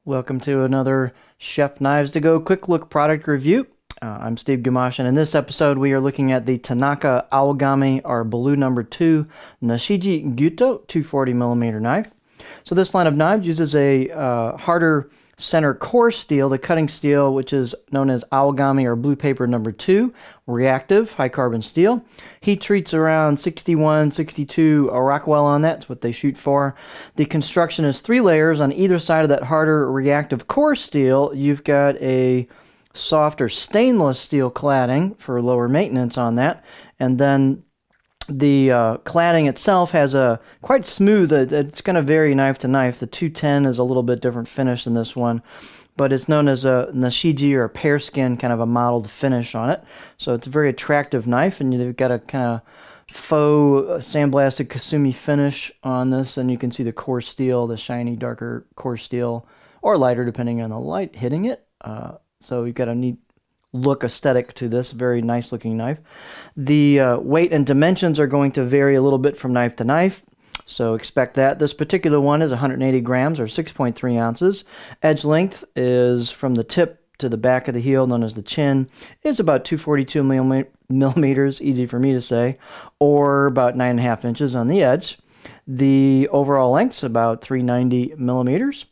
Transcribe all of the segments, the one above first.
Welcome to another Chef Knives to Go quick look product review. I'm Steve Gamache, and in this episode we are looking at the Tanaka Awagami, our Blue number 2 Nashiji Gyuto 240mm knife. So this line of knives uses a harder center core steel, the cutting steel, which is known as Awagami or Blue Paper number 2, reactive, high carbon steel. Heat treats around 61, 62 Rockwell on that. That's what they shoot for. The construction is 3 layers. On either side of that harder reactive core steel, you've got a softer stainless steel cladding for lower maintenance on that. And then the cladding itself has a quite smooth, it's going to vary knife to knife. The 210 is a little bit different finish than this one, but it's known as a Nashiji or a pear skin, kind of a mottled finish on it. So it's a very attractive knife, and you've got a kind of faux sandblasted Kasumi finish on this, and you can see the core steel, the shiny, darker core steel, or lighter depending on the light hitting it. So you've got a neat look aesthetic to this very nice looking knife. The weight and dimensions are going to vary a little bit from knife to knife, so expect that. This particular one is 180 grams or 6.3 ounces. Edge length is from the tip to the back of the heel, known as the chin, is about 242 millimeters, easy for me to say, or about 9.5 inches on the edge. The overall length is about 390 millimeters.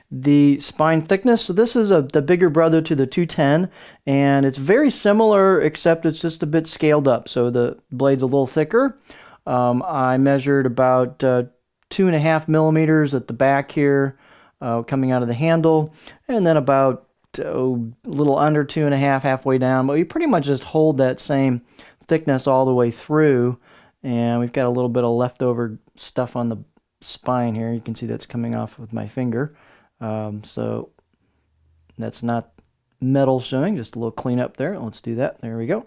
The spine thickness, so this is the bigger brother to the 210, and it's very similar, except it's just a bit scaled up, so the blade's a little thicker. I measured about 2.5 millimeters at the back here, coming out of the handle, and then about a little under 2.5 halfway down, but we pretty much just hold that same thickness all the way through, and we've got a little bit of leftover stuff on the spine here. You can see that's coming off with my finger. So that's not metal showing, just a little cleanup there. Let's do that. There we go.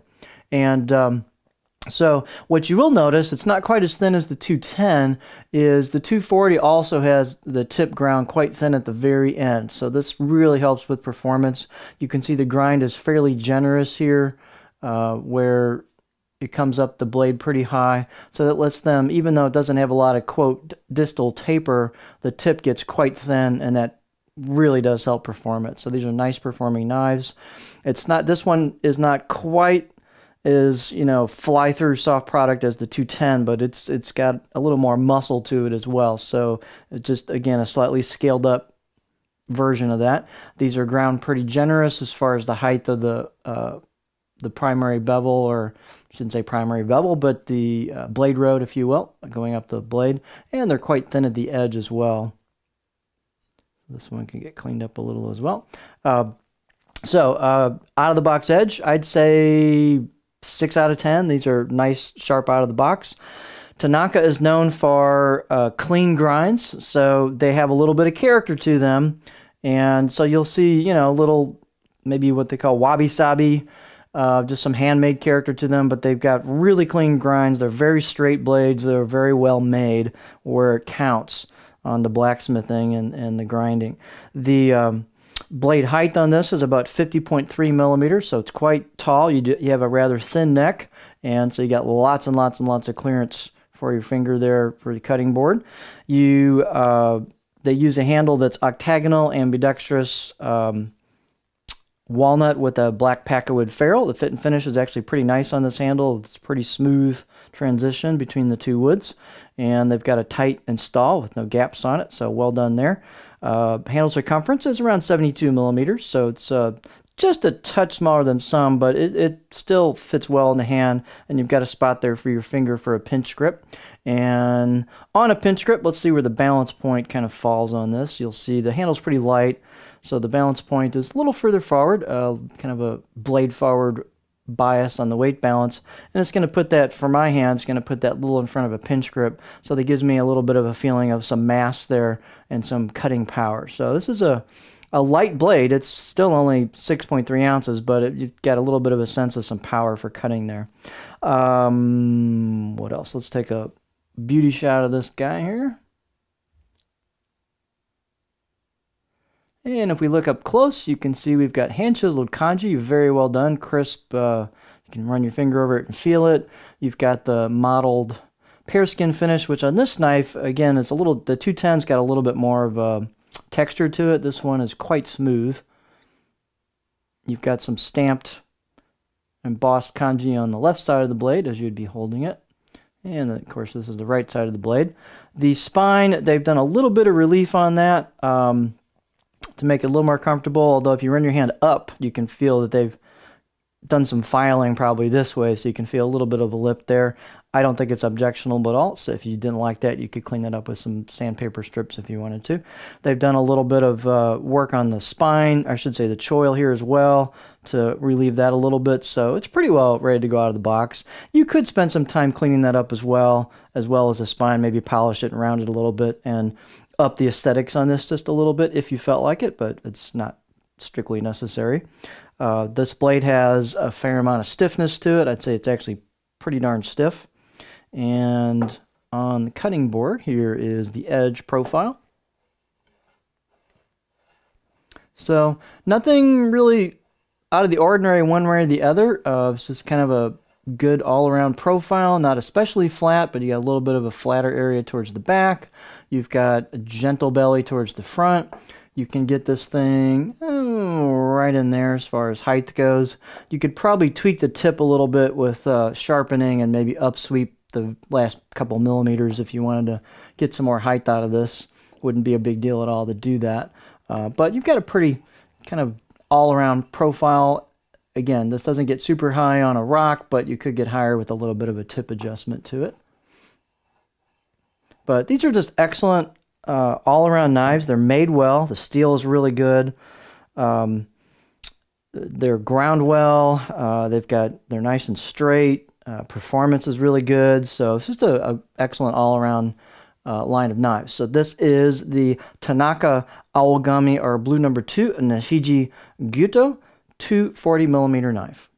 And so what you will notice, it's not quite as thin as the 210, is the 240 also has the tip ground quite thin at the very end. So this really helps with performance. You can see the grind is fairly generous here, where it comes up the blade pretty high, so that lets them, even though it doesn't have a lot of, quote, distal taper, the tip gets quite thin, and that really does help performance. So these are nice performing knives. It's not, this one is not quite as, fly through soft product as the 210, but it's got a little more muscle to it as well. So it's just, again, a slightly scaled up version of that. These are ground pretty generous as far as the height of the primary bevel, or I shouldn't say primary bevel, but the blade road, if you will, going up the blade, and they're quite thin at the edge as well. This one can get cleaned up a little as well. So out of the box edge, I'd say 6 out of 10. These are nice, sharp out of the box. Tanaka is known for clean grinds, so they have a little bit of character to them, and so you'll see, little, maybe what they call wabi-sabi, just some handmade character to them, but they've got really clean grinds. They're very straight blades. They're very well made where it counts on the blacksmithing and the grinding. The blade height on this is about 50.3 millimeters, so it's quite tall. You have a rather thin neck, and so you got lots and lots and lots of clearance for your finger there for the cutting board. They use a handle that's octagonal, ambidextrous, walnut with a black packerwood ferrule. The fit and finish is actually pretty nice on this handle. It's pretty smooth transition between the two woods, and they've got a tight install with no gaps on it, so well done there. Handle circumference is around 72 millimeters, so it's just a touch smaller than some, but it still fits well in the hand, and you've got a spot there for your finger for a pinch grip. And on a pinch grip, let's see where the balance point kind of falls on this. You'll see the handle's pretty light, so the balance point is a little further forward, kind of a blade forward bias on the weight balance, and it's going to put that, for my hand, it's going to put that little in front of a pinch grip, so that gives me a little bit of a feeling of some mass there and some cutting power. So this is a light blade. It's still only 6.3 ounces, but you've got a little bit of a sense of some power for cutting there. What else? Let's take a beauty shot of this guy here. And if we look up close, you can see we've got hand chiseled kanji, very well done, crisp. You can run your finger over it and feel it. You've got the mottled pear skin finish, which on this knife, again, is a little, the 210's got a little bit more of a texture to it. This one is quite smooth. You've got some stamped embossed kanji on the left side of the blade as you'd be holding it. And of course, this is the right side of the blade. The spine, they've done a little bit of relief on that to make it a little more comfortable. Although if you run your hand up, you can feel that they've done some filing probably this way, so you can feel a little bit of a lip there. I don't think it's objectionable at all, so if you didn't like that, you could clean that up with some sandpaper strips if you wanted to. They've done a little bit of work on the spine, I should say the choil here as well, to relieve that a little bit, so it's pretty well ready to go out of the box. You could spend some time cleaning that up as well as the spine, maybe polish it and round it a little bit and up the aesthetics on this just a little bit if you felt like it, but it's not strictly necessary. This blade has a fair amount of stiffness to it. I'd say it's actually pretty darn stiff. And on the cutting board, here is the edge profile. So nothing really out of the ordinary one way or the other. It's just kind of a good all-around profile, not especially flat, but you got a little bit of a flatter area towards the back. You've got a gentle belly towards the front. You can get this thing right in there as far as height goes. You could probably tweak the tip a little bit with sharpening and maybe upsweep the last couple millimeters if you wanted to get some more height out of this. Wouldn't be a big deal at all to do that. But you've got a pretty kind of all-around profile. Again, this doesn't get super high on a rock, but you could get higher with a little bit of a tip adjustment to it. But these are just excellent all-around knives. They're made well. The steel is really good. They're ground well. They're nice and straight. Performance is really good. So it's just an excellent all-around line of knives. So this is the Tanaka Awagami or Blue No. 2 Nashiji Gyuto 240mm knife.